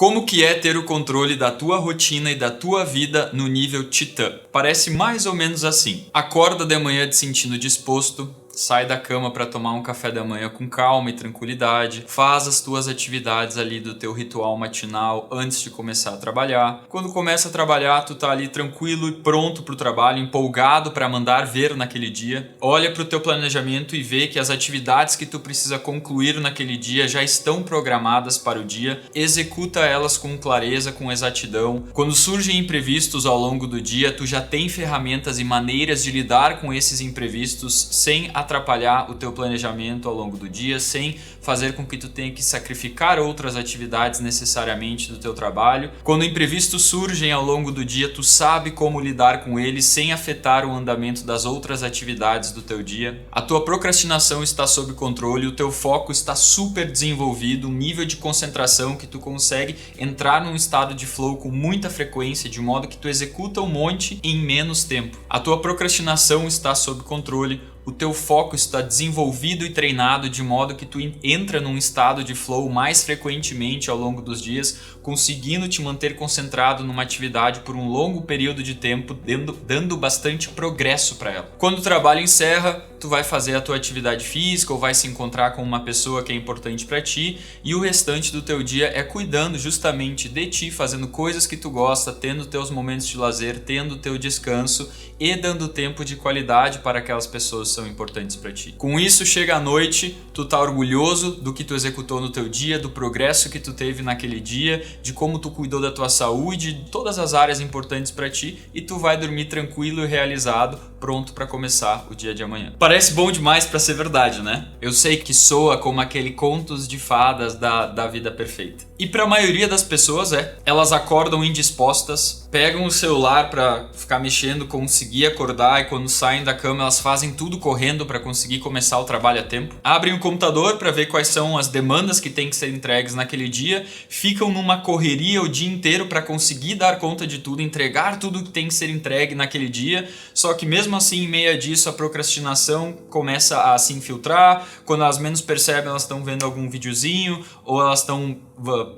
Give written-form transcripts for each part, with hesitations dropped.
Como que é ter o controle da tua rotina e da tua vida no nível titã? Parece mais ou menos assim. Acorda de manhã te sentindo disposto, sai da cama para tomar um café da manhã com calma e tranquilidade, faz as tuas atividades ali do teu ritual matinal antes de começar a trabalhar. Quando começa a trabalhar, tu tá ali tranquilo e pronto pro trabalho, empolgado para mandar ver naquele dia. Olha pro teu planejamento e vê que as atividades que tu precisa concluir naquele dia já estão programadas para o dia. Executa elas com clareza, com exatidão. Quando surgem imprevistos ao longo do dia, tu já tem ferramentas e maneiras de lidar com esses imprevistos sem atrapalhar o teu planejamento ao longo do dia, sem fazer com que tu tenha que sacrificar outras atividades necessariamente do teu trabalho. Quando imprevistos surgem ao longo do dia, tu sabe como lidar com eles sem afetar o andamento das outras atividades do teu dia. A tua procrastinação está sob controle, o teu foco está super desenvolvido, um nível de concentração que tu consegue entrar num estado de flow com muita frequência, de modo que tu executa um monte em menos tempo. A tua procrastinação está sob controle, o teu foco está desenvolvido e treinado de modo que tu entra num estado de flow mais frequentemente ao longo dos dias, conseguindo te manter concentrado numa atividade por um longo período de tempo, dando bastante progresso para ela. Quando o trabalho encerra, tu vai fazer a tua atividade física ou vai se encontrar com uma pessoa que é importante para ti, e o restante do teu dia é cuidando justamente de ti, fazendo coisas que tu gosta, tendo teus momentos de lazer, tendo teu descanso e dando tempo de qualidade para aquelas pessoas que são importantes para ti. Com isso, chega a noite, tu tá orgulhoso do que tu executou no teu dia, do progresso que tu teve naquele dia, de como tu cuidou da tua saúde, de todas as áreas importantes para ti, e tu vai dormir tranquilo e realizado, pronto para começar o dia de amanhã. Parece bom demais para ser verdade, né? Eu sei que soa como aquele contos de fadas da vida perfeita. E para a maioria das pessoas elas acordam indispostas, pegam o celular para ficar mexendo, conseguir acordar, e quando saem da cama elas fazem tudo correndo para conseguir começar o trabalho a tempo. Abrem o computador para ver quais são as demandas que têm que ser entregues naquele dia, ficam numa correria o dia inteiro para conseguir dar conta de tudo, entregar tudo que tem que ser entregue naquele dia, só que mesmo assim, em meio a disso, a procrastinação começa a se infiltrar. Quando elas menos percebem, elas estão vendo algum videozinho, ou elas estão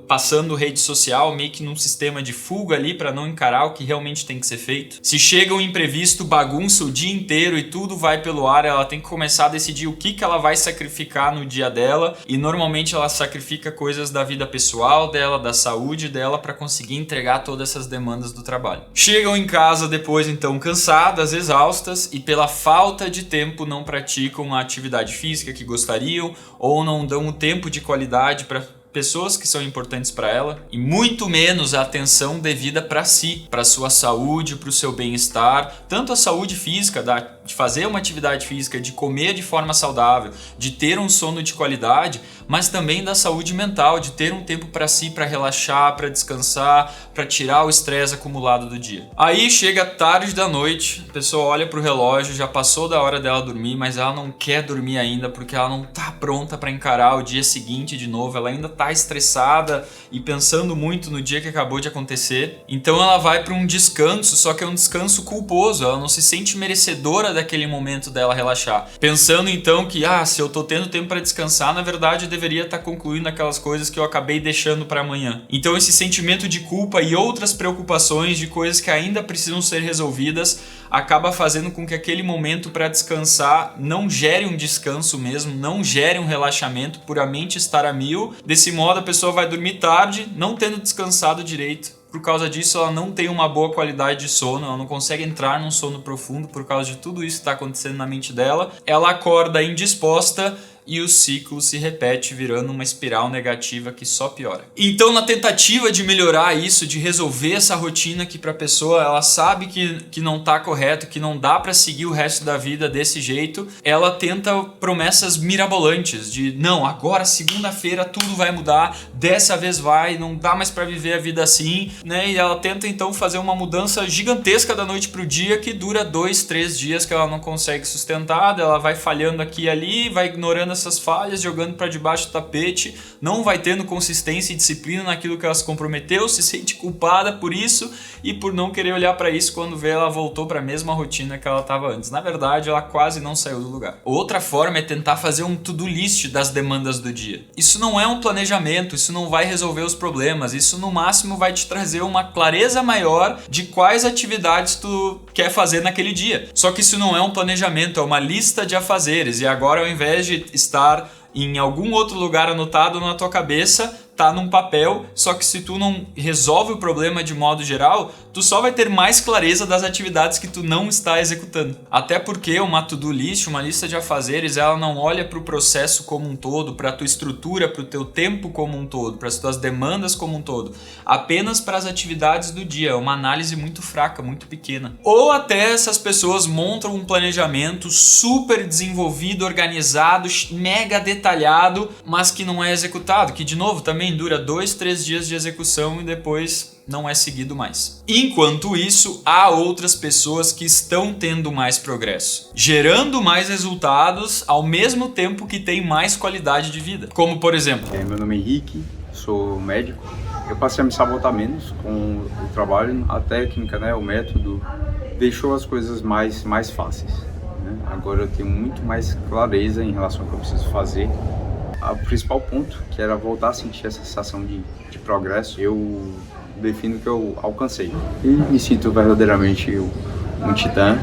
passando rede social, meio que num sistema de fuga ali para não encarar o que realmente tem que ser feito. Se chega um imprevisto, bagunça o dia inteiro e tudo vai pelo ar, ela tem que começar a decidir o que ela vai sacrificar no dia dela, e normalmente ela sacrifica coisas da vida pessoal dela, da saúde dela, para conseguir entregar todas essas demandas do trabalho. Chegam em casa depois então cansadas, exaustas, e pela falta de tempo não praticam a atividade física que gostariam, ou não dão o tempo de qualidade para pessoas que são importantes para ela, e muito menos a atenção devida para si, para sua saúde, para o seu bem-estar, tanto a saúde física, de fazer uma atividade física, de comer de forma saudável, de ter um sono de qualidade, mas também da saúde mental, de ter um tempo para si, para relaxar, para descansar, para tirar o estresse acumulado do dia. Aí chega tarde da noite, a pessoa olha pro relógio, já passou da hora dela dormir, mas ela não quer dormir ainda porque ela não tá pronta para encarar o dia seguinte de novo, ela ainda tá estressada e pensando muito no dia que acabou de acontecer. Então ela vai para um descanso, só que é um descanso culposo, ela não se sente merecedora daquele momento dela relaxar. Pensando então que, se eu tô tendo tempo para descansar, na verdade eu deveria estar concluindo aquelas coisas que eu acabei deixando para amanhã. Então esse sentimento de culpa e outras preocupações de coisas que ainda precisam ser resolvidas acaba fazendo com que aquele momento para descansar não gere um descanso mesmo, não gere um relaxamento, puramente estar a mil. Desse modo a pessoa vai dormir tarde, não tendo descansado direito. Por causa disso, ela não tem uma boa qualidade de sono, ela não consegue entrar num sono profundo por causa de tudo isso que está acontecendo na mente dela. Ela acorda indisposta e o ciclo se repete, virando uma espiral negativa que só piora. Então, na tentativa de melhorar isso, de resolver essa rotina que para a pessoa ela sabe que não está correto, que não dá para seguir o resto da vida desse jeito, ela tenta promessas mirabolantes de não, agora segunda-feira tudo vai mudar, dessa vez vai, não dá mais para viver a vida assim, né? E ela tenta então fazer uma mudança gigantesca da noite pro dia que dura 2, 3 dias que ela não consegue sustentar, ela vai falhando aqui e ali, vai ignorando essas falhas, jogando para debaixo do tapete, não vai tendo consistência e disciplina naquilo que ela se comprometeu, se sente culpada por isso e por não querer olhar para isso quando vê ela voltou para a mesma rotina que ela estava antes. Na verdade, ela quase não saiu do lugar. Outra forma é tentar fazer um to-do list das demandas do dia. Isso não é um planejamento, isso não vai resolver os problemas, isso no máximo vai te trazer uma clareza maior de quais atividades tu quer fazer naquele dia. Só que isso não é um planejamento, é uma lista de afazeres, e agora ao invés de estar em algum outro lugar anotado na tua cabeça, tá num papel, só que se tu não resolve o problema de modo geral, tu só vai ter mais clareza das atividades que tu não está executando. Até porque uma to-do list, uma lista de afazeres, ela não olha para o processo como um todo, para a tua estrutura, para o teu tempo como um todo, para as tuas demandas como um todo, apenas para as atividades do dia. É uma análise muito fraca, muito pequena. Ou até essas pessoas montam um planejamento super desenvolvido, organizado, mega detalhado, mas que não é executado, que de novo também dura 2, 3 dias de execução e depois não é seguido mais. Enquanto isso, há outras pessoas que estão tendo mais progresso, gerando mais resultados ao mesmo tempo que tem mais qualidade de vida. Como por exemplo... Meu nome é Henrique, sou médico. Eu passei a me sabotar menos com o trabalho, a técnica, né, o método, deixou as coisas mais fáceis, né? Agora eu tenho muito mais clareza em relação ao que eu preciso fazer. O principal ponto, que era voltar a sentir essa sensação de progresso, eu defino que eu alcancei. E me sinto verdadeiramente um titã.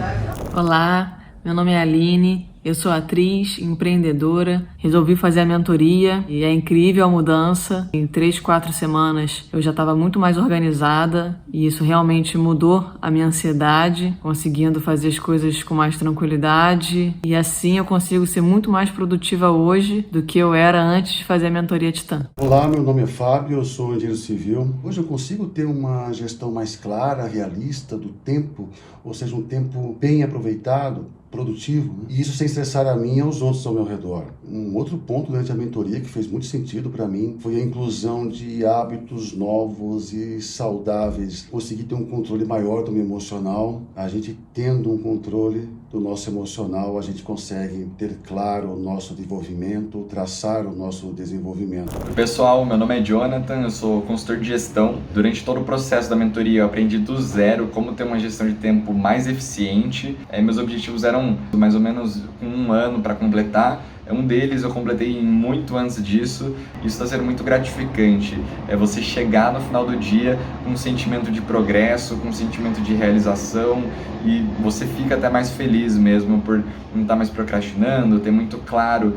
Olá, meu nome é Aline, eu sou atriz, empreendedora, resolvi fazer a mentoria e é incrível a mudança. Em 3, 4 semanas eu já estava muito mais organizada e isso realmente mudou a minha ansiedade, conseguindo fazer as coisas com mais tranquilidade e assim eu consigo ser muito mais produtiva hoje do que eu era antes de fazer a mentoria Titã. Olá, meu nome é Fábio, eu sou engenheiro civil. Hoje eu consigo ter uma gestão mais clara, realista do tempo, ou seja, um tempo bem aproveitado, produtivo, né? E isso sem estressar a mim e aos outros ao meu redor. Um outro ponto durante a mentoria que fez muito sentido para mim foi a inclusão de hábitos novos e saudáveis. Conseguir ter um controle maior do meu emocional. A gente tendo um controle do nosso emocional, a gente consegue ter claro o nosso desenvolvimento, traçar o nosso desenvolvimento. Oi pessoal, meu nome é Jonathan, eu sou consultor de gestão. Durante todo o processo da mentoria eu aprendi do zero como ter uma gestão de tempo mais eficiente. Meus objetivos eram mais ou menos 1 ano para completar. Um deles eu completei muito antes disso. Isso está sendo muito gratificante. É você chegar no final do dia com um sentimento de progresso, com um sentimento de realização e você fica até mais feliz mesmo por não estar mais procrastinando, ter muito claro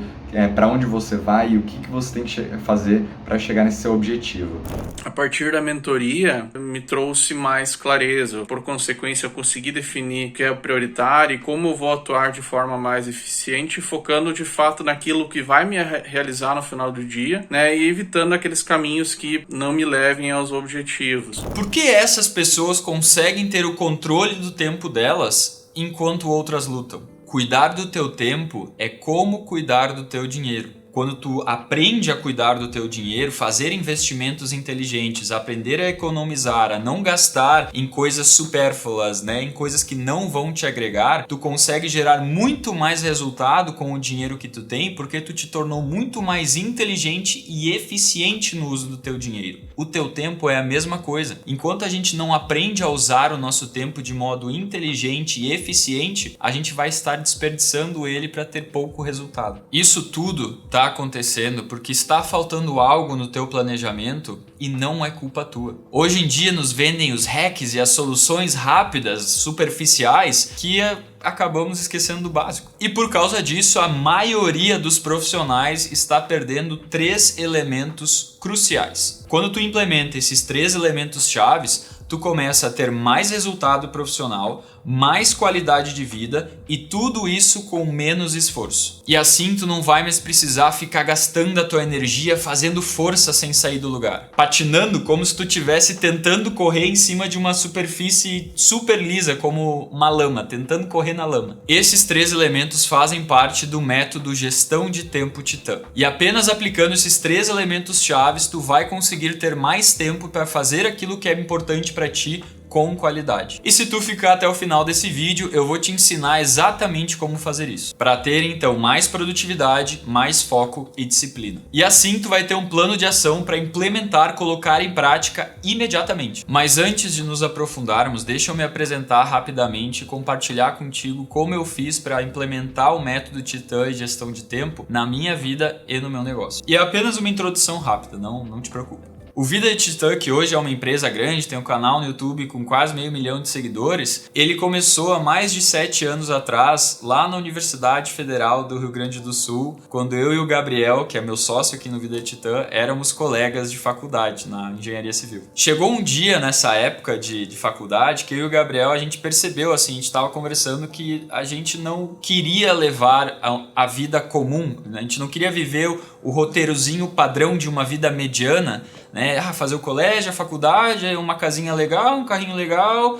para onde você vai e o que você tem que fazer para chegar nesse seu objetivo. A partir da mentoria, me trouxe mais clareza. Por consequência, eu consegui definir o que é prioritário e como eu vou atuar de forma mais eficiente, focando de fato naquilo que vai me realizar no final do dia, né, e evitando aqueles caminhos que não me levem aos objetivos. Por que essas pessoas conseguem ter o controle do tempo delas enquanto outras lutam? Cuidar do teu tempo é como cuidar do teu dinheiro. Quando tu aprende a cuidar do teu dinheiro, fazer investimentos inteligentes, aprender a economizar, a não gastar em coisas supérfluas, né, em coisas que não vão te agregar, tu consegue gerar muito mais resultado com o dinheiro que tu tem, porque tu te tornou muito mais inteligente e eficiente no uso do teu dinheiro. O teu tempo é a mesma coisa. Enquanto a gente não aprende a usar o nosso tempo de modo inteligente e eficiente, a gente vai estar desperdiçando ele para ter pouco resultado. Isso tudo tá acontecendo porque está faltando algo no teu planejamento e não é culpa tua. Hoje em dia nos vendem os hacks e as soluções rápidas, superficiais, que acabamos esquecendo do básico. E por causa disso, a maioria dos profissionais está perdendo 3 elementos cruciais. Quando tu implementa esses 3 elementos chaves, tu começa a ter mais resultado profissional, mais qualidade de vida e tudo isso com menos esforço. E assim tu não vai mais precisar ficar gastando a tua energia fazendo força sem sair do lugar, patinando como se tu estivesse tentando correr em cima de uma superfície super lisa como uma lama, tentando correr na lama. Esses 3 elementos fazem parte do método Gestão de Tempo Titã. E apenas aplicando esses 3 elementos chaves tu vai conseguir ter mais tempo para fazer aquilo que é importante para ti com qualidade. E se tu ficar até o final desse vídeo, eu vou te ensinar exatamente como fazer isso, para ter então mais produtividade, mais foco e disciplina. E assim tu vai ter um plano de ação para implementar, colocar em prática imediatamente. Mas antes de nos aprofundarmos, deixa eu me apresentar rapidamente e compartilhar contigo como eu fiz para implementar o método Titã e gestão de tempo na minha vida e no meu negócio. E é apenas uma introdução rápida, não te preocupe. O Vida de Titã, que hoje é uma empresa grande, tem um canal no YouTube com quase 500 mil de seguidores, ele começou há mais de 7 anos atrás, lá na Universidade Federal do Rio Grande do Sul, quando eu e o Gabriel, que é meu sócio aqui no Vida de Titã, éramos colegas de faculdade na engenharia civil. Chegou um dia nessa época de faculdade que eu e o Gabriel, a gente percebeu, assim, a gente estava conversando que a gente não queria levar a vida comum, né? A gente não queria viver o roteirozinho padrão de uma vida mediana, né? Fazer o colégio, a faculdade, uma casinha legal, um carrinho legal,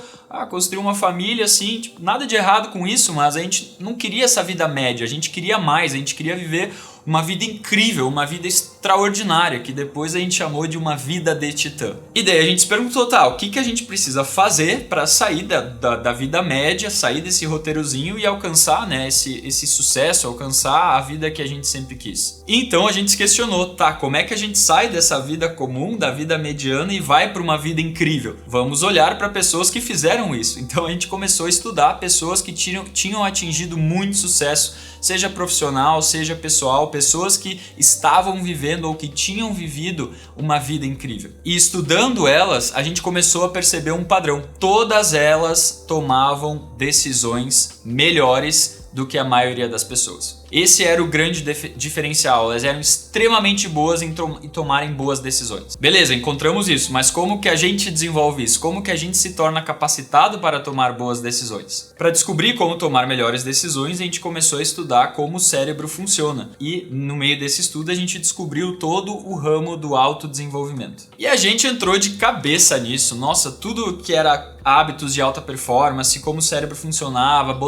construir uma família, assim, tipo, nada de errado com isso, mas a gente não queria essa vida média, a gente queria mais, a gente queria viver uma vida incrível, uma vida extraordinária, que depois a gente chamou de uma vida de titã. E daí a gente se perguntou, o que a gente precisa fazer para sair da vida média, sair desse roteirozinho e alcançar, né, esse sucesso, alcançar a vida que a gente sempre quis. E então a gente se questionou, como é que a gente sai dessa vida comum, da vida mediana e vai para uma vida incrível? Vamos olhar para pessoas que fizeram isso. Então a gente começou a estudar pessoas que tinham atingido muito sucesso, seja profissional, seja pessoal, pessoas que estavam vivendo ou que tinham vivido uma vida incrível. E estudando elas, a gente começou a perceber um padrão. Todas elas tomavam decisões melhores do que a maioria das pessoas. Esse era o grande diferencial, elas eram extremamente boas em tomarem boas decisões. Beleza, encontramos isso, mas como que a gente desenvolve isso? Como que a gente se torna capacitado para tomar boas decisões? Para descobrir como tomar melhores decisões, a gente começou a estudar como o cérebro funciona. E no meio desse estudo a gente descobriu todo o ramo do autodesenvolvimento. E a gente entrou de cabeça nisso. Nossa, tudo que era hábitos de alta performance, como o cérebro funcionava,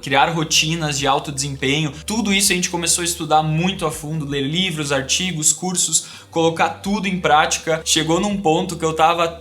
criar rotinas de alto desempenho, tudo isso a gente começou a estudar muito a fundo, ler livros, artigos, cursos, colocar tudo em prática. Chegou num ponto que eu tava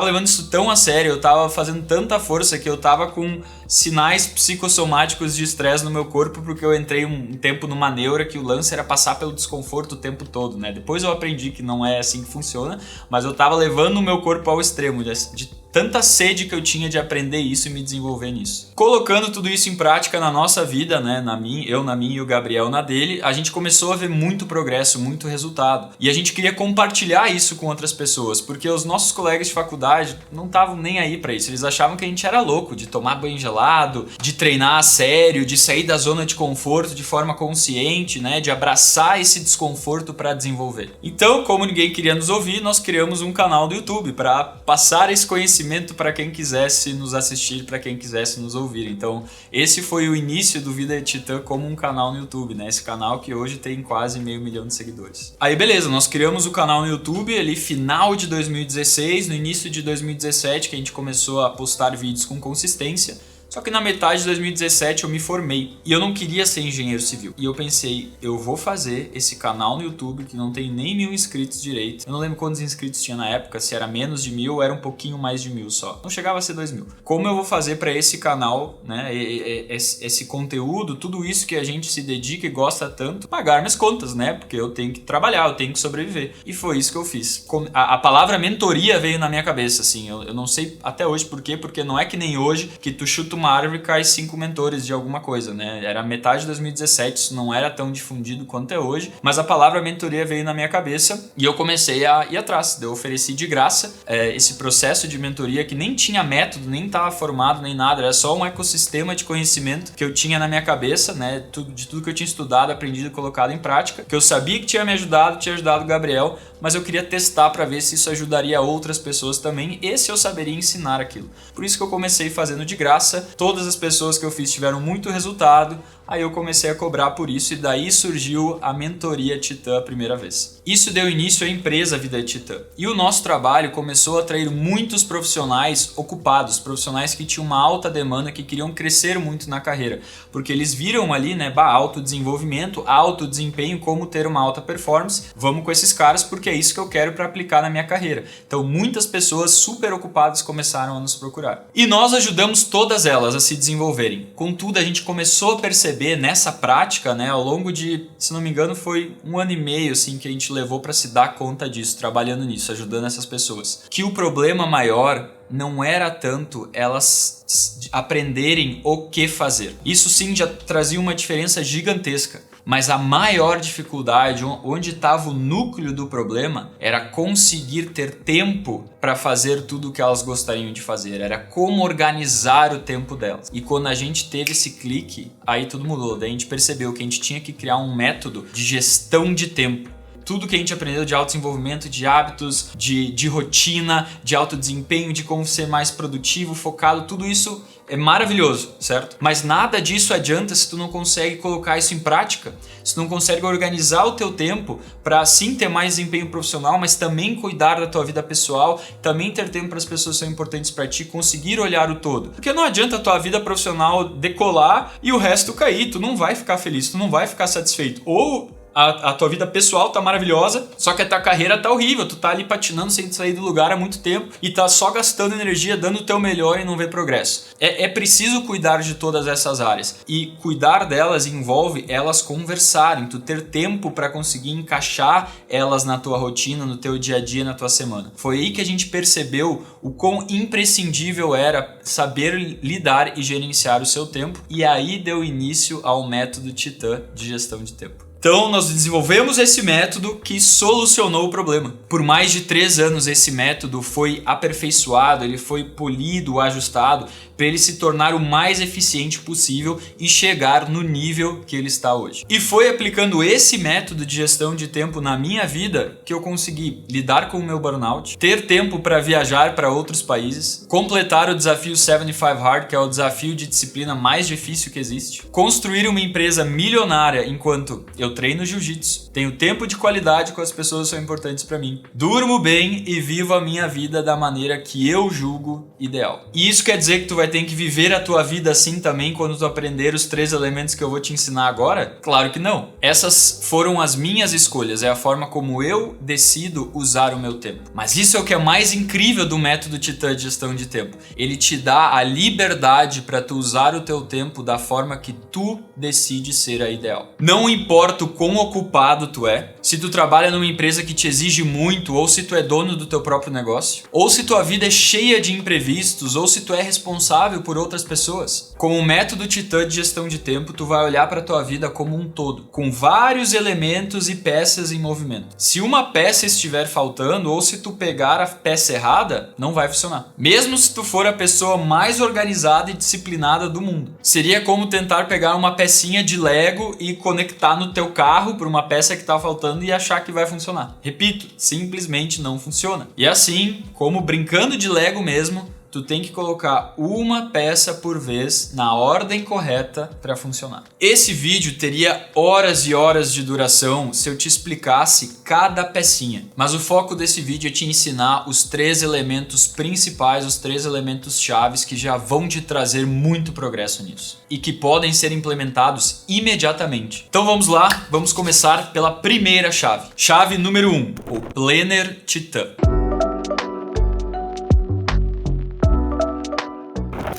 levando isso tão a sério, eu tava fazendo tanta força que eu tava com sinais psicossomáticos de estresse no meu corpo, porque eu entrei um tempo numa neura que o lance era passar pelo desconforto o tempo todo, né? Depois eu aprendi que não é assim que funciona, mas eu tava levando o meu corpo ao extremo, de tanta sede que eu tinha de aprender isso e me desenvolver nisso. Colocando tudo isso em prática na nossa vida, né, eu na minha e o Gabriel na dele, a gente começou a ver muito progresso, muito resultado. E a gente queria compartilhar isso com outras pessoas, porque os nossos colegas de faculdade não estavam nem aí pra isso. Eles achavam que a gente era louco de tomar banho gelado, de treinar a sério, de sair da zona de conforto de forma consciente, né, de abraçar esse desconforto para desenvolver. Então, como ninguém queria nos ouvir, nós criamos um canal do YouTube para passar esse conhecimento para quem quisesse nos assistir, para quem quisesse nos ouvir. Então, esse foi o início do Vida de Titã como um canal no YouTube, né? Esse canal que hoje tem quase 500 mil de seguidores. Aí, beleza, nós criamos o canal no YouTube ali final de 2016, no início de 2017, que a gente começou a postar vídeos com consistência. Só que na metade de 2017 eu me formei e eu não queria ser engenheiro civil. E eu pensei, eu vou fazer esse canal no YouTube que não tem nem 1000 inscritos direito. Eu não lembro quantos inscritos tinha na época, se era menos de 1000 ou era um pouquinho mais de 1000 só. Não chegava a ser 2000. Como eu vou fazer para esse canal, né, esse conteúdo, tudo isso que a gente se dedica e gosta tanto, pagar minhas contas, né? Porque eu tenho que trabalhar, eu tenho que sobreviver. E foi isso que eu fiz. A palavra mentoria veio na minha cabeça, assim. Eu não sei até hoje por quê, porque não é que nem hoje que tu chuta uma árvore e cai 5 mentores de alguma coisa, né? Era metade de 2017, isso não era tão difundido quanto é hoje, mas a palavra mentoria veio na minha cabeça e eu comecei a ir atrás. Eu ofereci de graça esse processo de mentoria que nem tinha método, nem estava formado, nem nada, era só um ecossistema de conhecimento que eu tinha na minha cabeça, né? De tudo que eu tinha estudado, aprendido e colocado em prática, que eu sabia que tinha me ajudado, tinha ajudado o Gabriel, mas eu queria testar para ver se isso ajudaria outras pessoas também e se eu saberia ensinar aquilo. Por isso que eu comecei fazendo de graça. Todas as pessoas que eu fiz tiveram muito resultado, aí eu comecei a cobrar por isso e daí surgiu a mentoria Titã a primeira vez. Isso deu início à empresa Vida de Titã. E o nosso trabalho começou a atrair muitos profissionais ocupados, profissionais que tinham uma alta demanda, que queriam crescer muito na carreira, porque eles viram ali, né, autodesenvolvimento, alto desempenho, como ter uma alta performance. Vamos com esses caras porque é isso que eu quero para aplicar na minha carreira. Então muitas pessoas super ocupadas começaram a nos procurar. E nós ajudamos todas elas a se desenvolverem. Contudo, a gente começou a perceber nessa prática, né, ao longo de, se não me engano, foi 1 ano e meio assim, que a gente levou para se dar conta disso, trabalhando nisso, ajudando essas pessoas. Que o problema maior não era tanto elas aprenderem o que fazer. Isso sim já trazia uma diferença gigantesca. Mas a maior dificuldade, onde estava o núcleo do problema, era conseguir ter tempo para fazer tudo o que elas gostariam de fazer. Era como organizar o tempo delas. E quando a gente teve esse clique, aí tudo mudou. Daí a gente percebeu que a gente tinha que criar um método de gestão de tempo. Tudo que a gente aprendeu de autodesenvolvimento, de hábitos, de rotina, de alto desempenho, de como ser mais produtivo, focado, tudo isso é maravilhoso, certo? Mas nada disso adianta se tu não consegue colocar isso em prática, se tu não consegue organizar o teu tempo para sim ter mais desempenho profissional, mas também cuidar da tua vida pessoal, também ter tempo para as pessoas que são importantes para ti, conseguir olhar o todo. Porque não adianta a tua vida profissional decolar e o resto cair, tu não vai ficar feliz, tu não vai ficar satisfeito. Ou a tua vida pessoal tá maravilhosa, só que a tua carreira tá horrível, tu tá ali patinando sem sair do lugar há muito tempo e tá só gastando energia, dando o teu melhor e não vê progresso. É preciso cuidar de todas essas áreas, e cuidar delas envolve elas conversarem, tu ter tempo para conseguir encaixar elas na tua rotina, no teu dia a dia, na tua semana. Foi aí que a gente percebeu o quão imprescindível era saber lidar e gerenciar o seu tempo, e aí deu início ao método Titã de gestão de tempo. Então, nós desenvolvemos esse método que solucionou o problema. Por mais de 3 anos, esse método foi aperfeiçoado, ele foi polido, ajustado, para ele se tornar o mais eficiente possível e chegar no nível que ele está hoje. E foi aplicando esse método de gestão de tempo na minha vida que eu consegui lidar com o meu burnout, ter tempo para viajar para outros países, completar o desafio 75 Hard, que é o desafio de disciplina mais difícil que existe, construir uma empresa milionária enquanto eu treino jiu-jitsu, tenho tempo de qualidade com as pessoas que são importantes para mim, durmo bem e vivo a minha vida da maneira que eu julgo ideal. E isso quer dizer que tu vai ter que viver a tua vida assim também quando tu aprender os 3 elementos que eu vou te ensinar agora? Claro que não. Essas foram as minhas escolhas, é a forma como eu decido usar o meu tempo. Mas isso é o que é mais incrível do método Titã de gestão de tempo. Ele te dá a liberdade para tu usar o teu tempo da forma que tu decide ser a ideal. Não importa o quão ocupado tu é, se tu trabalha numa empresa que te exige muito, ou se tu é dono do teu próprio negócio, ou se tua vida é cheia de imprevistos, ou se tu é responsável por outras pessoas. Com o método Titã de gestão de tempo, tu vai olhar para tua vida como um todo, com vários elementos e peças em movimento. Se uma peça estiver faltando, ou se tu pegar a peça errada, não vai funcionar. Mesmo se tu for a pessoa mais organizada e disciplinada do mundo. Seria como tentar pegar uma pecinha de Lego e conectar no teu carro por uma peça que tá faltando e achar que vai funcionar. Repito, simplesmente não funciona. E assim, como brincando de Lego mesmo, tu tem que colocar uma peça por vez na ordem correta para funcionar. Esse vídeo teria horas e horas de duração se eu te explicasse cada pecinha. Mas o foco desse vídeo é te ensinar os 3 elementos principais, os 3 elementos chaves que já vão te trazer muito progresso nisso. E que podem ser implementados imediatamente. Então vamos lá, vamos começar pela primeira chave. Chave número 1, o Planner Titã.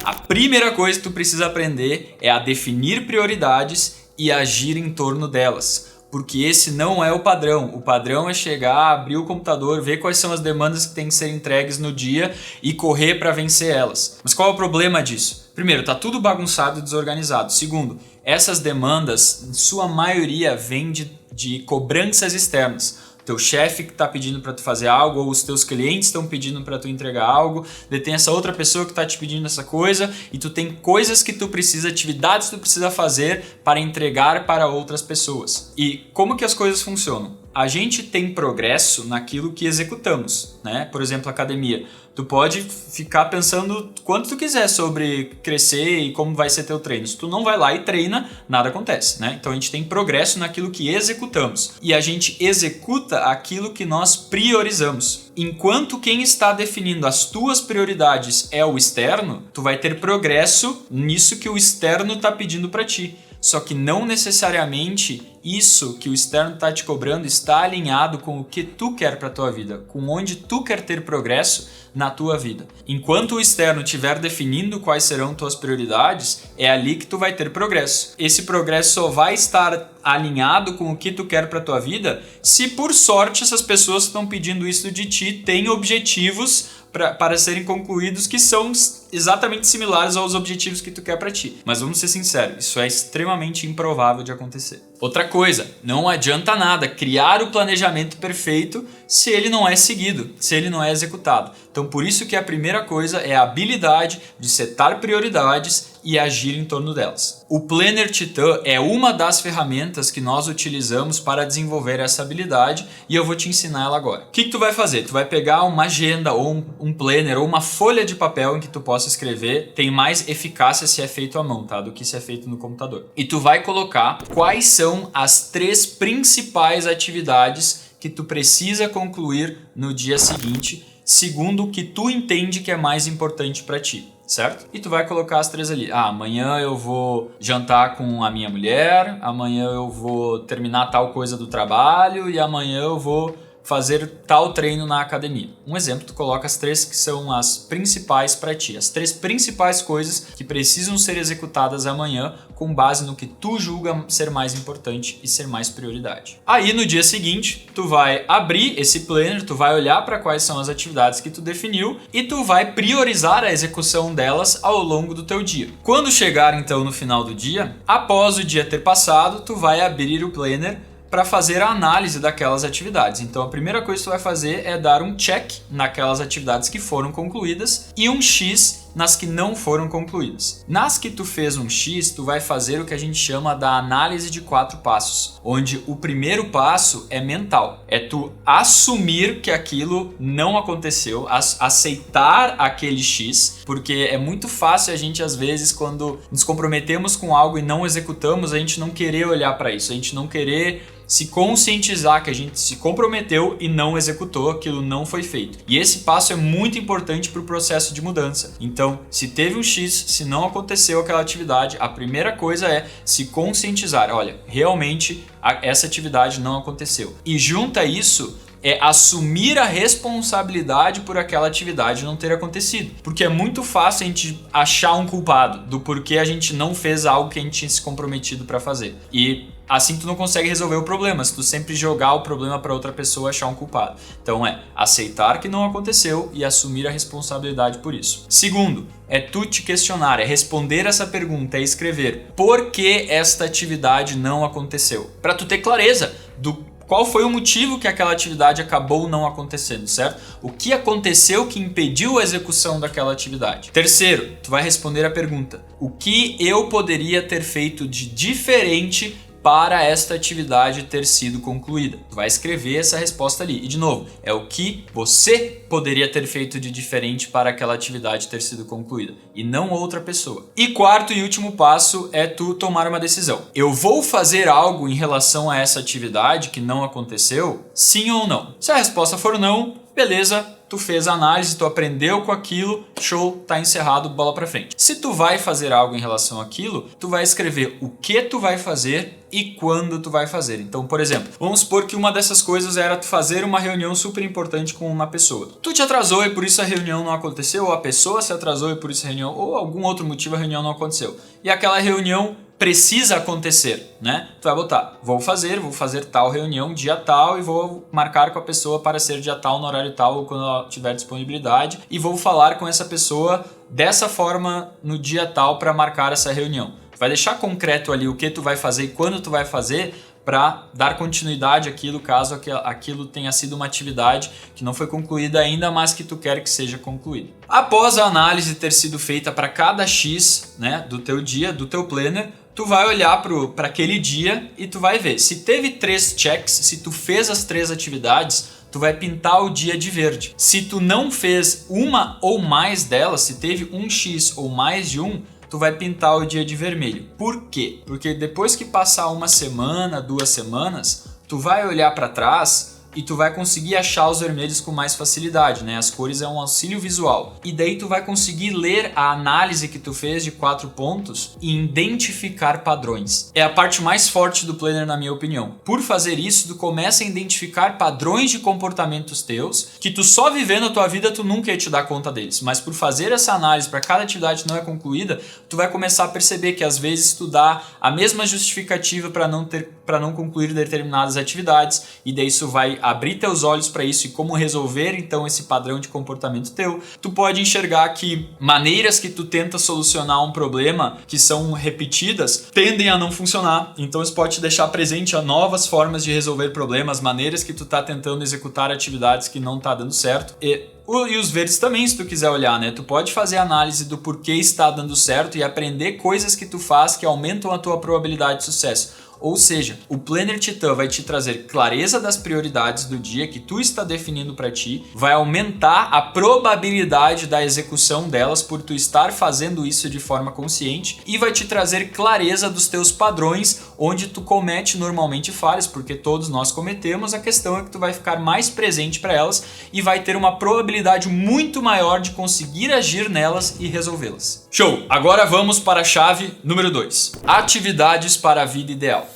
A primeira coisa que tu precisa aprender é a definir prioridades e agir em torno delas. Porque esse não é o padrão. O padrão é chegar, abrir o computador, ver quais são as demandas que têm que ser entregues no dia e correr para vencer elas. Mas qual é o problema disso? Primeiro, tá tudo bagunçado e desorganizado. Segundo, essas demandas, em sua maioria, vêm de cobranças externas. Teu chefe que está pedindo para tu fazer algo, ou os teus clientes estão pedindo para tu entregar algo, daí tem essa outra pessoa que está te pedindo essa coisa, e tu tem coisas que tu precisa, atividades que tu precisa fazer para entregar para outras pessoas. E como que as coisas funcionam? A gente tem progresso naquilo que executamos, né? Por exemplo, academia. Tu pode ficar pensando quanto tu quiser sobre crescer e como vai ser teu treino. Se tu não vai lá e treina, nada acontece, né? Então a gente tem progresso naquilo que executamos. E a gente executa aquilo que nós priorizamos. Enquanto quem está definindo as tuas prioridades é o externo, tu vai ter progresso nisso que o externo está pedindo para ti. Só que não necessariamente isso que o externo está te cobrando está alinhado com o que tu quer para tua vida, com onde tu quer ter progresso na tua vida. Enquanto o externo estiver definindo quais serão tuas prioridades, é ali que tu vai ter progresso. Esse progresso só vai estar alinhado com o que tu quer para tua vida se por sorte essas pessoas que estão pedindo isso de ti têm objetivos para serem concluídos que são exatamente similares aos objetivos que tu quer para ti. Mas vamos ser sinceros, isso é extremamente improvável de acontecer. Outra coisa, não adianta nada criar o planejamento perfeito se ele não é seguido, se ele não é executado. Então por isso que a primeira coisa é a habilidade de setar prioridades e agir em torno delas. O Planner Titã é uma das ferramentas que nós utilizamos para desenvolver essa habilidade e eu vou te ensinar ela agora. O que tu vai fazer? Tu vai pegar uma agenda ou um planner ou uma folha de papel em que tu possa escrever. Tem mais eficácia se é feito à mão, tá? Do que se é feito no computador. E tu vai colocar quais são as 3 principais atividades que tu precisa concluir no dia seguinte, segundo o que tu entende que é mais importante para ti. Certo? E tu vai colocar as 3 ali. Amanhã eu vou jantar com a minha mulher, amanhã eu vou terminar tal coisa do trabalho e amanhã eu vou fazer tal treino na academia. Um exemplo, tu coloca as 3 que são as principais para ti, as 3 principais coisas que precisam ser executadas amanhã com base no que tu julga ser mais importante e ser mais prioridade. Aí no dia seguinte, tu vai abrir esse planner, tu vai olhar para quais são as atividades que tu definiu e tu vai priorizar a execução delas ao longo do teu dia. Quando chegar então no final do dia, após o dia ter passado, tu vai abrir o planner para fazer a análise daquelas atividades. Então a primeira coisa que tu vai fazer é dar um check naquelas atividades que foram concluídas e um X nas que não foram concluídas. Nas que tu fez um X, tu vai fazer o que a gente chama da análise de 4 passos, onde o primeiro passo é mental, é tu assumir que aquilo não aconteceu, aceitar aquele X, porque é muito fácil a gente às vezes quando nos comprometemos com algo e não executamos, a gente não querer olhar para isso, a gente não querer se conscientizar que a gente se comprometeu e não executou, aquilo não foi feito. E esse passo é muito importante para o processo de mudança. Então, se teve um X, se não aconteceu aquela atividade, a primeira coisa é se conscientizar. Olha, realmente essa atividade não aconteceu. E junto a isso, é assumir a responsabilidade por aquela atividade não ter acontecido. Porque é muito fácil a gente achar um culpado do porquê a gente não fez algo que a gente tinha se comprometido para fazer. E assim tu não consegue resolver o problema, se tu sempre jogar o problema para outra pessoa achar um culpado. Então é aceitar que não aconteceu e assumir a responsabilidade por isso. Segundo, é tu te questionar, é responder essa pergunta, é escrever por que esta atividade não aconteceu. Para tu ter clareza do qual foi o motivo que aquela atividade acabou não acontecendo, certo? O que aconteceu que impediu a execução daquela atividade? Terceiro, tu vai responder a pergunta: o que eu poderia ter feito de diferente para esta atividade ter sido concluída? Tu vai escrever essa resposta ali. E de novo, é o que você poderia ter feito de diferente para aquela atividade ter sido concluída e não outra pessoa. E quarto e último passo é tu tomar uma decisão. Eu vou fazer algo em relação a essa atividade que não aconteceu? Sim ou não? Se a resposta for não, beleza, tu fez a análise, tu aprendeu com aquilo, show, tá encerrado, bola pra frente. Se tu vai fazer algo em relação àquilo, tu vai escrever o que tu vai fazer e quando tu vai fazer. Então, por exemplo, vamos supor que uma dessas coisas era tu fazer uma reunião super importante com uma pessoa. Tu te atrasou e por isso a reunião não aconteceu, ou a pessoa se atrasou e por isso a reunião, ou algum outro motivo a reunião não aconteceu. E aquela reunião precisa acontecer, né? Tu vai botar, vou fazer tal reunião dia tal e vou marcar com a pessoa para ser dia tal, no horário tal ou quando ela tiver disponibilidade e vou falar com essa pessoa dessa forma no dia tal para marcar essa reunião. Tu vai deixar concreto ali o que tu vai fazer e quando tu vai fazer para dar continuidade àquilo, caso aquilo tenha sido uma atividade que não foi concluída ainda, mas que tu quer que seja concluída. Após a análise ter sido feita para cada X, né, do teu dia, do teu planner, tu vai olhar para aquele dia e tu vai ver. Se teve 3 checks, se tu fez as 3 atividades, tu vai pintar o dia de verde. Se tu não fez uma ou mais delas, se teve um X ou mais de um, tu vai pintar o dia de vermelho. Por quê? Porque depois que passar uma semana, 2 semanas, tu vai olhar para trás e tu vai conseguir achar os vermelhos com mais facilidade, né? As cores é um auxílio visual. E daí tu vai conseguir ler a análise que tu fez de 4 pontos e identificar padrões. É a parte mais forte do planner, na minha opinião. Por fazer isso, tu começa a identificar padrões de comportamentos teus que tu só vivendo a tua vida tu nunca ia te dar conta deles. Mas por fazer essa análise para cada atividade que não é concluída, tu vai começar a perceber que às vezes tu dá a mesma justificativa para não concluir determinadas atividades, e daí isso vai abrir teus olhos para isso e como resolver então esse padrão de comportamento teu. Tu pode enxergar que maneiras que tu tenta solucionar um problema que são repetidas tendem a não funcionar, então isso pode te deixar presente a novas formas de resolver problemas, maneiras que tu tá tentando executar atividades que não tá dando certo. E os verdes também, se tu quiser olhar, né? Tu pode fazer análise do porquê está dando certo e aprender coisas que tu faz que aumentam a tua probabilidade de sucesso. Ou seja, o Planner Titã vai te trazer clareza das prioridades do dia que tu está definindo para ti, vai aumentar a probabilidade da execução delas por tu estar fazendo isso de forma consciente e vai te trazer clareza dos teus padrões onde tu comete normalmente falhas, porque todos nós cometemos. A questão é que tu vai ficar mais presente para elas e vai ter uma probabilidade muito maior de conseguir agir nelas e resolvê-las. Show! Agora vamos para a chave número 2. Atividades para a vida ideal.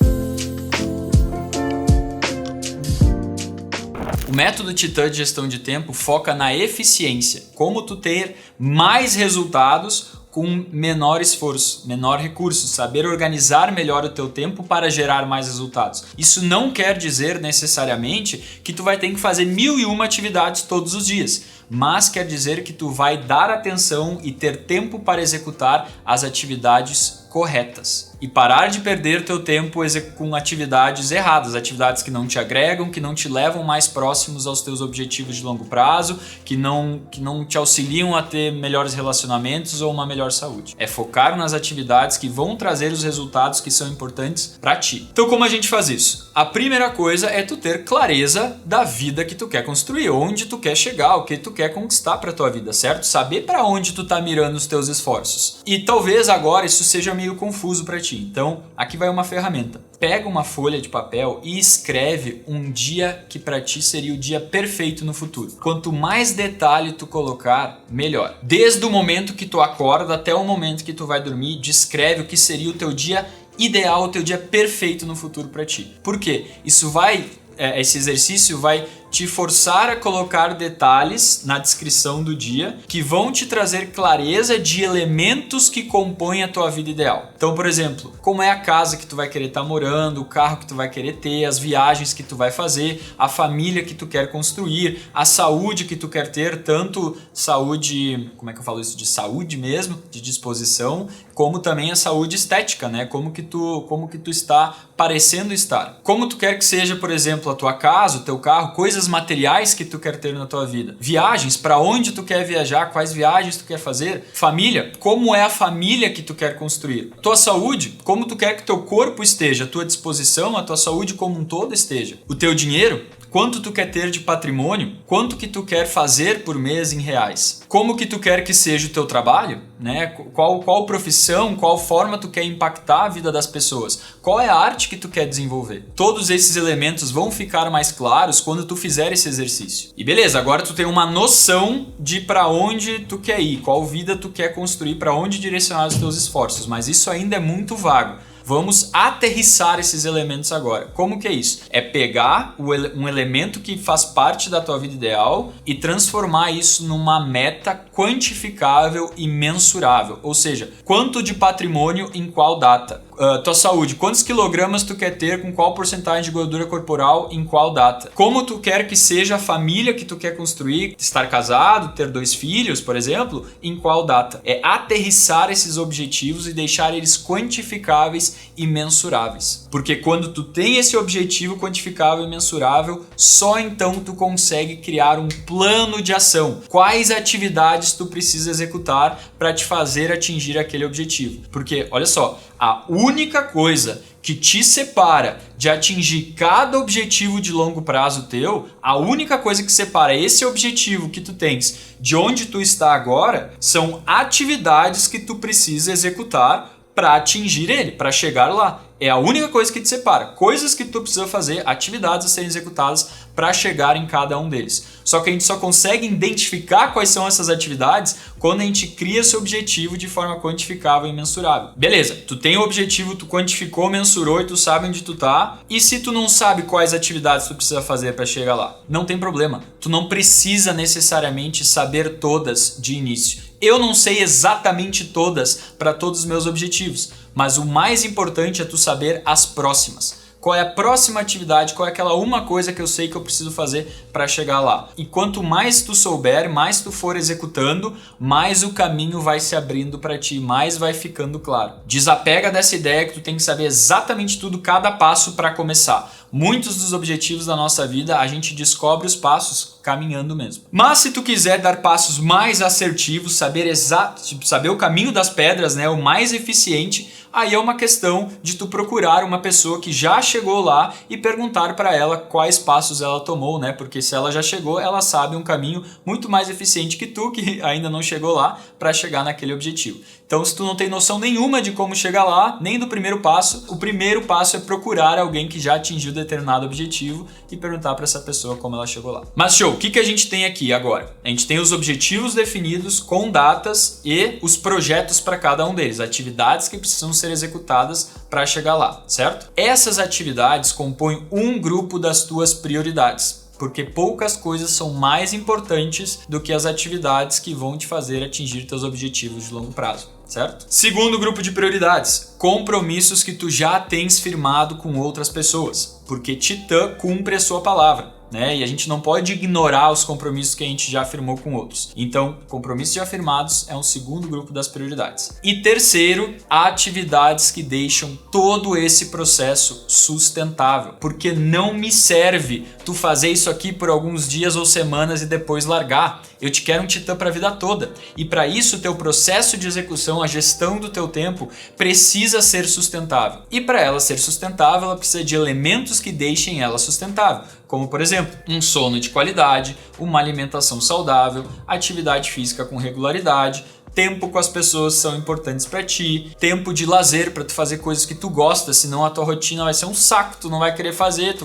O método Titã de gestão de tempo foca na eficiência, como tu ter mais resultados com menor esforço, menor recurso, saber organizar melhor o teu tempo para gerar mais resultados. Isso não quer dizer necessariamente que tu vai ter que fazer 1001 atividades todos os dias, mas quer dizer que tu vai dar atenção e ter tempo para executar as atividades corretas e parar de perder teu tempo com atividades erradas, atividades que não te agregam, que não te levam mais próximos aos teus objetivos de longo prazo, que não te auxiliam a ter melhores relacionamentos ou uma melhor saúde. É focar nas atividades que vão trazer os resultados que são importantes para ti. Então, como a gente faz isso? A primeira coisa é tu ter clareza da vida que tu quer construir, onde tu quer chegar, o que tu quer conquistar para tua vida, certo? Saber para onde tu tá mirando os teus esforços. E talvez agora isso seja meio confuso para ti. Então, aqui vai uma ferramenta. Pega uma folha de papel e escreve um dia que para ti seria o dia perfeito no futuro. Quanto mais detalhe tu colocar, melhor. Desde o momento que tu acorda até o momento que tu vai dormir, descreve o que seria o teu dia ideal, o teu dia perfeito no futuro para ti. Por quê? Esse exercício vai te forçar a colocar detalhes na descrição do dia que vão te trazer clareza de elementos que compõem a tua vida ideal. Então, por exemplo, como é a casa que tu vai querer estar morando, o carro que tu vai querer ter, as viagens que tu vai fazer, a família que tu quer construir, a saúde que tu quer ter, tanto saúde, como é que eu falo isso? De saúde mesmo, de disposição, como também a saúde estética, né? Como que tu está parecendo estar. Como tu quer que seja, por exemplo, a tua casa, o teu carro, coisas materiais que tu quer ter na tua vida. Viagens, para onde tu quer viajar, quais viagens tu quer fazer. Família, como é a família que tu quer construir. Tua saúde, como tu quer que teu corpo esteja, a tua disposição, a tua saúde como um todo esteja. O teu dinheiro, quanto tu quer ter de patrimônio, quanto que tu quer fazer por mês em reais. Como que tu quer que seja o teu trabalho, né? Qual profissão, qual forma tu quer impactar a vida das pessoas. Qual é a arte que tu quer desenvolver. Todos esses elementos vão ficar mais claros quando tu fizer esse exercício. E beleza, agora tu tem uma noção de para onde tu quer ir, qual vida tu quer construir, para onde direcionar os teus esforços, mas isso ainda é muito vago. Vamos aterrissar esses elementos agora. Como que é isso? É pegar um elemento que faz parte da tua vida ideal e transformar isso numa meta quantificável e mensurável. Ou seja, quanto de patrimônio em qual data? Tua saúde, quantos quilogramas tu quer ter com qual porcentagem de gordura corporal em qual data? Como tu quer que seja a família que tu quer construir? Estar casado, ter 2 filhos, por exemplo, em qual data? É aterrissar esses objetivos e deixar eles quantificáveis e mensuráveis. Porque quando tu tem esse objetivo quantificável e mensurável, só então tu consegue criar um plano de ação. Quais atividades tu precisa executar para te fazer atingir aquele objetivo? Porque, olha só, a única coisa que te separa de atingir cada objetivo de longo prazo teu, a única coisa que separa esse objetivo que tu tens de onde tu está agora, são atividades que tu precisa executar para atingir ele, para chegar lá. É a única coisa que te separa. Coisas que tu precisa fazer, atividades a serem executadas para chegar em cada um deles. Só que a gente só consegue identificar quais são essas atividades quando a gente cria esse objetivo de forma quantificável e mensurável. Beleza, tu tem o objetivo, tu quantificou, mensurou e tu sabe onde tu tá. E se tu não sabe quais atividades tu precisa fazer para chegar lá? Não tem problema. Tu não precisa necessariamente saber todas de início. Eu não sei exatamente todas para todos os meus objetivos, mas o mais importante é tu saber as próximas. Qual é a próxima atividade, qual é aquela uma coisa que eu sei que eu preciso fazer para chegar lá. E quanto mais tu souber, mais tu for executando, mais o caminho vai se abrindo para ti, mais vai ficando claro. Desapega dessa ideia que tu tem que saber exatamente tudo, cada passo para começar. Muitos dos objetivos da nossa vida a gente descobre os passos caminhando mesmo. Mas se tu quiser dar passos mais assertivos, saber o caminho das pedras, né, o mais eficiente, aí é uma questão de tu procurar uma pessoa que já chegou lá e perguntar para ela quais passos ela tomou, né? Porque se ela já chegou, ela sabe um caminho muito mais eficiente que tu, que ainda não chegou lá, para chegar naquele objetivo. Então, se tu não tem noção nenhuma de como chegar lá, nem do primeiro passo, o primeiro passo é procurar alguém que já atingiu determinado objetivo e perguntar para essa pessoa como ela chegou lá. Mas show, o que a gente tem aqui agora? A gente tem os objetivos definidos com datas e os projetos para cada um deles, atividades que precisam ser executadas para chegar lá, certo? Essas atividades compõem um grupo das tuas prioridades, porque poucas coisas são mais importantes do que as atividades que vão te fazer atingir teus objetivos de longo prazo, certo? Segundo grupo de prioridades, compromissos que tu já tens firmado com outras pessoas, porque Titã cumpre a sua palavra, né? E a gente não pode ignorar os compromissos que a gente já firmou com outros. Então, compromissos já firmados é um segundo grupo das prioridades. E terceiro, atividades que deixam todo esse processo sustentável, porque não me serve tu fazer isso aqui por alguns dias ou semanas e depois largar. Eu te quero um Titã para a vida toda. E para isso, o teu processo de execução, a gestão do teu tempo, precisa ser sustentável. E para ela ser sustentável, ela precisa de elementos que deixem ela sustentável. Como, por exemplo, um sono de qualidade, uma alimentação saudável, atividade física com regularidade, tempo com as pessoas que são importantes para ti, tempo de lazer para tu fazer coisas que tu gosta, senão a tua rotina vai ser um saco, tu não vai querer fazer,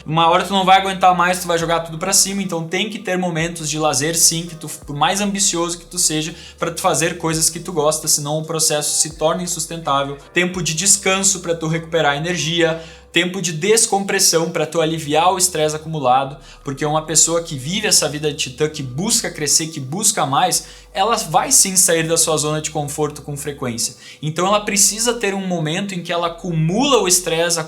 uma hora tu não vai aguentar mais, tu vai jogar tudo para cima, então tem que ter momentos de lazer sim, que tu, por mais ambicioso que tu seja, para tu fazer coisas que tu gosta, senão o processo se torna insustentável, tempo de descanso para tu recuperar energia, tempo de descompressão para tu aliviar o estresse acumulado, porque uma pessoa que vive essa vida de Titã, que busca crescer, que busca mais, ela vai sim sair da sua zona de conforto com frequência. Então ela precisa ter um momento em que ela acumula o estresse,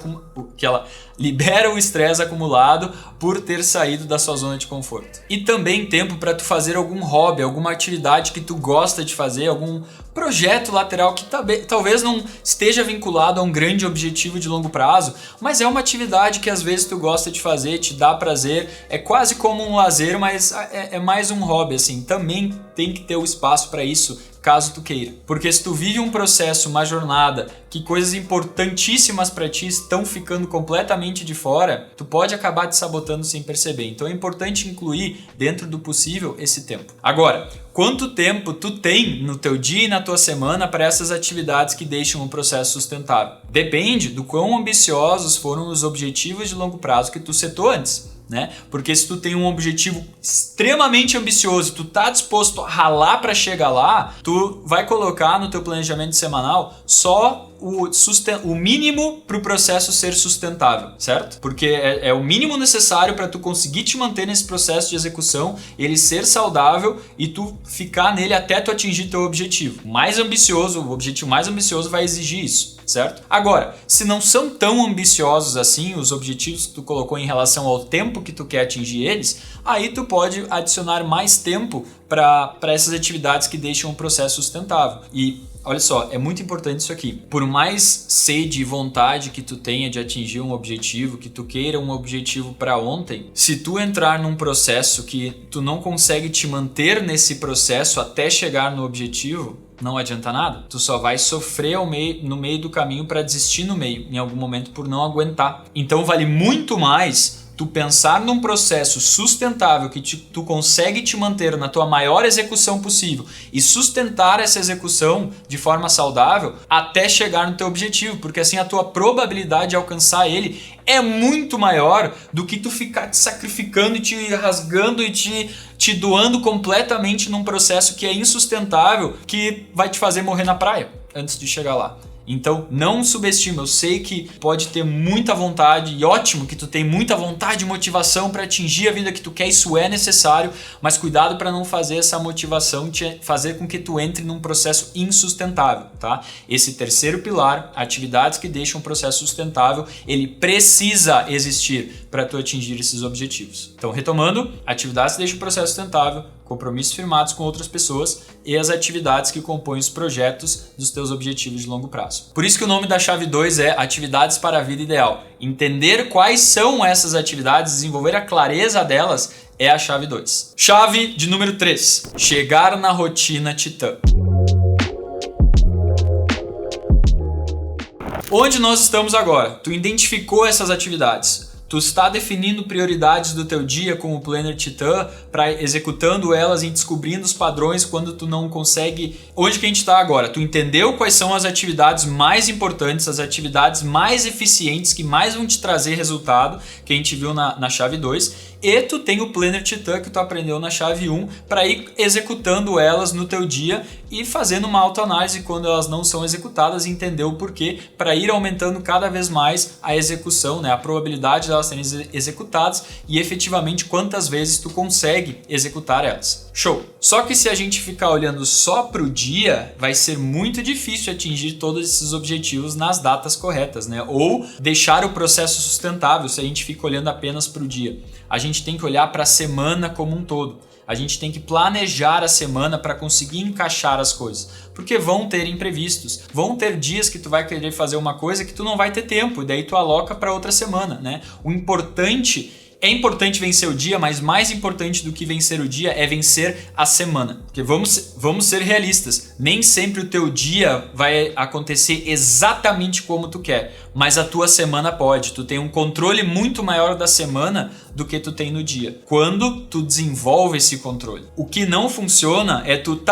que ela libera o estresse acumulado por ter saído da sua zona de conforto. E também tempo para tu fazer algum hobby, alguma atividade que tu gosta de fazer, algum projeto lateral que talvez não esteja vinculado a um grande objetivo de longo prazo, mas é uma atividade que às vezes tu gosta de fazer, te dá prazer, é quase como um lazer, mas é mais um hobby, assim. Também tem que ter o espaço para isso, caso tu queira. Porque se tu vive um processo, uma jornada, que coisas importantíssimas para ti estão ficando completamente de fora, tu pode acabar te sabotando sem perceber. Então é importante incluir, dentro do possível, esse tempo. Agora, quanto tempo tu tem no teu dia e na tua semana para essas atividades que deixam o processo sustentável? Depende do quão ambiciosos foram os objetivos de longo prazo que tu setou antes. Né? Porque se tu tem um objetivo extremamente ambicioso, tu tá disposto a ralar para chegar lá, tu vai colocar no teu planejamento semanal só o mínimo para o processo ser sustentável, certo? Porque é o mínimo necessário para tu conseguir te manter nesse processo de execução, ele ser saudável e tu ficar nele até tu atingir teu objetivo. O objetivo mais ambicioso vai exigir isso, certo? Agora, se não são tão ambiciosos assim os objetivos que tu colocou em relação ao tempo que tu quer atingir eles, aí tu pode adicionar mais tempo para essas atividades que deixam o processo sustentável. E olha só, é muito importante isso aqui. Por mais sede e vontade que tu tenha de atingir um objetivo, que tu queira um objetivo para ontem, se tu entrar num processo que tu não consegue te manter nesse processo até chegar no objetivo, não adianta nada. Tu só vai sofrer no meio do caminho para desistir no meio, em algum momento, por não aguentar. Então vale muito mais tu pensar num processo sustentável que tu consegue te manter na tua maior execução possível e sustentar essa execução de forma saudável até chegar no teu objetivo, porque assim a tua probabilidade de alcançar ele é muito maior do que tu ficar te sacrificando e te rasgando e te doando completamente num processo que é insustentável, que vai te fazer morrer na praia antes de chegar lá. Então não subestima, eu sei que pode ter muita vontade e ótimo que tu tem muita vontade e motivação para atingir a vida que tu quer, isso é necessário, mas cuidado para não fazer essa motivação te fazer com que tu entre num processo insustentável, tá? Esse terceiro pilar, atividades que deixam um processo sustentável, ele precisa existir para tu atingir esses objetivos. Então retomando, atividades que deixam o processo sustentável, compromissos firmados com outras pessoas e as atividades que compõem os projetos dos teus objetivos de longo prazo. Por isso que o nome da chave 2 é Atividades para a Vida Ideal. Entender quais são essas atividades, desenvolver a clareza delas é a chave 2. Chave de número 3. Chegar na rotina Titã. Onde nós estamos agora? Tu identificou essas atividades. Tu está definindo prioridades do teu dia com o Planner Titã, para executando elas e descobrindo os padrões quando tu não consegue. Onde que a gente está agora? Tu entendeu quais são as atividades mais importantes, as atividades mais eficientes que mais vão te trazer resultado, que a gente viu na chave 2. E tu tem o Planner Titã que tu aprendeu na chave 1 para ir executando elas no teu dia e fazendo uma autoanálise quando elas não são executadas e entender o porquê para ir aumentando cada vez mais a execução, né? A probabilidade de elas serem executadas e efetivamente quantas vezes tu consegue executar elas. Show! Só que se a gente ficar olhando só para o dia, vai ser muito difícil atingir todos esses objetivos nas datas corretas, né? Ou deixar o processo sustentável se a gente fica olhando apenas para o dia. A gente tem que olhar para a semana como um todo. A gente tem que planejar a semana para conseguir encaixar as coisas. Porque vão ter imprevistos. Vão ter dias que tu vai querer fazer uma coisa que tu não vai ter tempo. E daí tu aloca para outra semana, né? O importante... É importante vencer o dia, mas mais importante do que vencer o dia é vencer a semana. Porque vamos ser realistas. Nem sempre o teu dia vai acontecer exatamente como tu quer. Mas a tua semana pode. Tu tem um controle muito maior da semana do que tu tem no dia. Quando tu desenvolve esse controle. O que não funciona é tu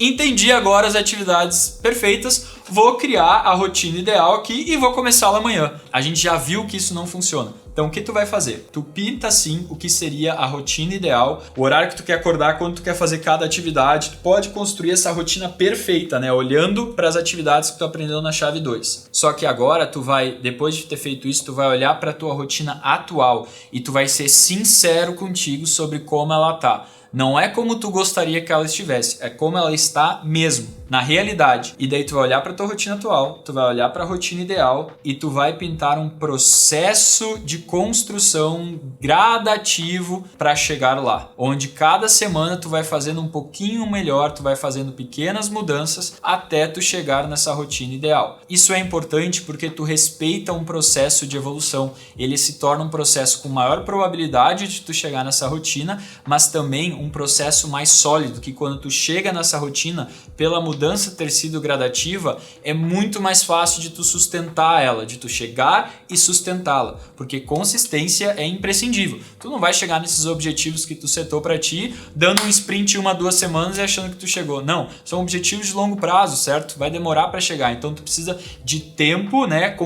entendi agora as atividades perfeitas, vou criar a rotina ideal aqui e vou começá-la amanhã. A gente já viu que isso não funciona. Então o que tu vai fazer? Tu pinta sim o que seria a rotina ideal, o horário que tu quer acordar, quando tu quer fazer cada atividade. Tu pode construir essa rotina perfeita, né? Olhando para as atividades que tu aprendeu na chave 2. Só que agora tu vai, depois de ter feito isso, tu vai olhar para a tua rotina atual e tu vai ser sincero contigo sobre como ela tá. Não é como tu gostaria que ela estivesse, é como ela está mesmo, na realidade. E daí tu vai olhar para tua rotina atual, tu vai olhar para a rotina ideal e tu vai pintar um processo de construção gradativo para chegar lá. Onde cada semana tu vai fazendo um pouquinho melhor, tu vai fazendo pequenas mudanças até tu chegar nessa rotina ideal. Isso é importante porque tu respeita um processo de evolução. Ele se torna um processo com maior probabilidade de tu chegar nessa rotina, mas também um processo mais sólido, que quando tu chega nessa rotina, pela mudança ter sido gradativa, é muito mais fácil de tu sustentar ela, de tu chegar e sustentá-la, porque consistência é imprescindível. Tu não vai chegar nesses objetivos que tu setou para ti, dando um sprint 1-2 semanas e achando que tu chegou. Não, são objetivos de longo prazo, certo? Vai demorar para chegar, então tu precisa de tempo, né,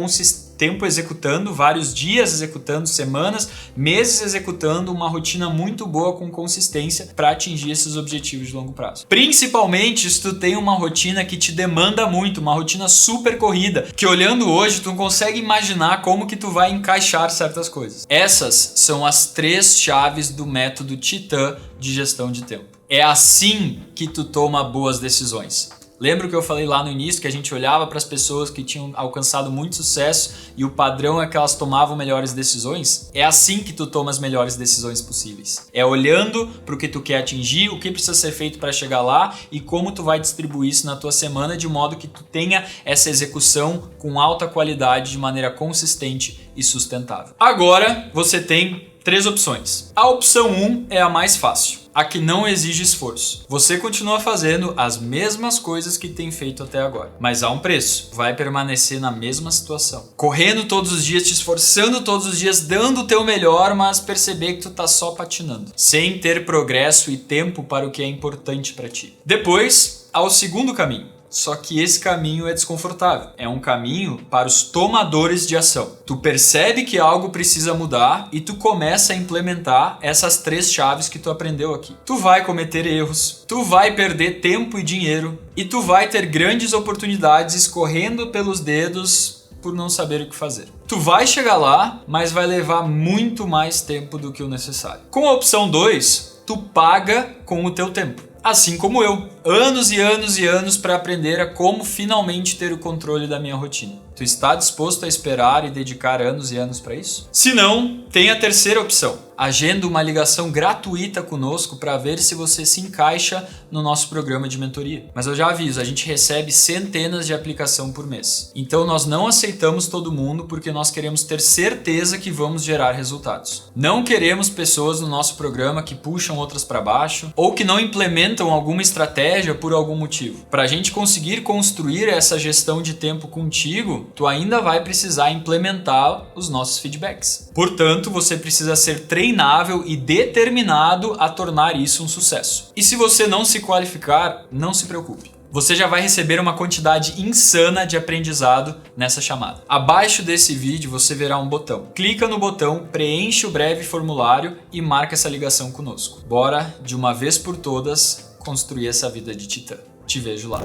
tempo executando, vários dias executando, semanas, meses executando uma rotina muito boa com consistência para atingir esses objetivos de longo prazo. Principalmente se tu tem uma rotina que te demanda muito, uma rotina super corrida, que olhando hoje tu não consegue imaginar como que tu vai encaixar certas coisas. Essas são as 3 chaves do método Titã de gestão de tempo. É assim que tu toma boas decisões. Lembra que eu falei lá no início que a gente olhava para as pessoas que tinham alcançado muito sucesso e o padrão é que elas tomavam melhores decisões? É assim que tu toma as melhores decisões possíveis. É olhando para o que tu quer atingir, o que precisa ser feito para chegar lá e como tu vai distribuir isso na tua semana de modo que tu tenha essa execução com alta qualidade de maneira consistente e sustentável. Agora você tem 3 opções. A opção 1 é a mais fácil. a que não exige esforço. Você continua fazendo as mesmas coisas que tem feito até agora, mas há um preço. Vai permanecer na mesma situação. Correndo todos os dias, te esforçando todos os dias, dando o teu melhor, mas perceber que tu tá só patinando, sem ter progresso e tempo para o que é importante para ti. Depois, há o segundo caminho. Só que esse caminho é desconfortável. É um caminho para os tomadores de ação. Tu percebe que algo precisa mudar e tu começa a implementar essas 3 chaves que tu aprendeu aqui. Tu vai cometer erros, tu vai perder tempo e dinheiro e tu vai ter grandes oportunidades escorrendo pelos dedos por não saber o que fazer. Tu vai chegar lá, mas vai levar muito mais tempo do que o necessário. Com a opção 2, tu paga com o teu tempo. Assim como eu, anos e anos e anos para aprender a como finalmente ter o controle da minha rotina. Tu está disposto a esperar e dedicar anos e anos para isso? Se não, tem a terceira opção. Agenda uma ligação gratuita conosco para ver se você se encaixa no nosso programa de mentoria. Mas eu já aviso, a gente recebe centenas de aplicação por mês. Então nós não aceitamos todo mundo porque nós queremos ter certeza que vamos gerar resultados. Não queremos pessoas no nosso programa que puxam outras para baixo ou que não implementam alguma estratégia por algum motivo. Para a gente conseguir construir essa gestão de tempo contigo, tu ainda vai precisar implementar os nossos feedbacks. Portanto, você precisa ser treinável e determinado a tornar isso um sucesso. E se você não se qualificar, não se preocupe. Você já vai receber uma quantidade insana de aprendizado nessa chamada. Abaixo desse vídeo você verá um botão. Clica no botão, preenche o breve formulário e marca essa ligação conosco. Bora, de uma vez por todas, construir essa vida de titã. Te vejo lá.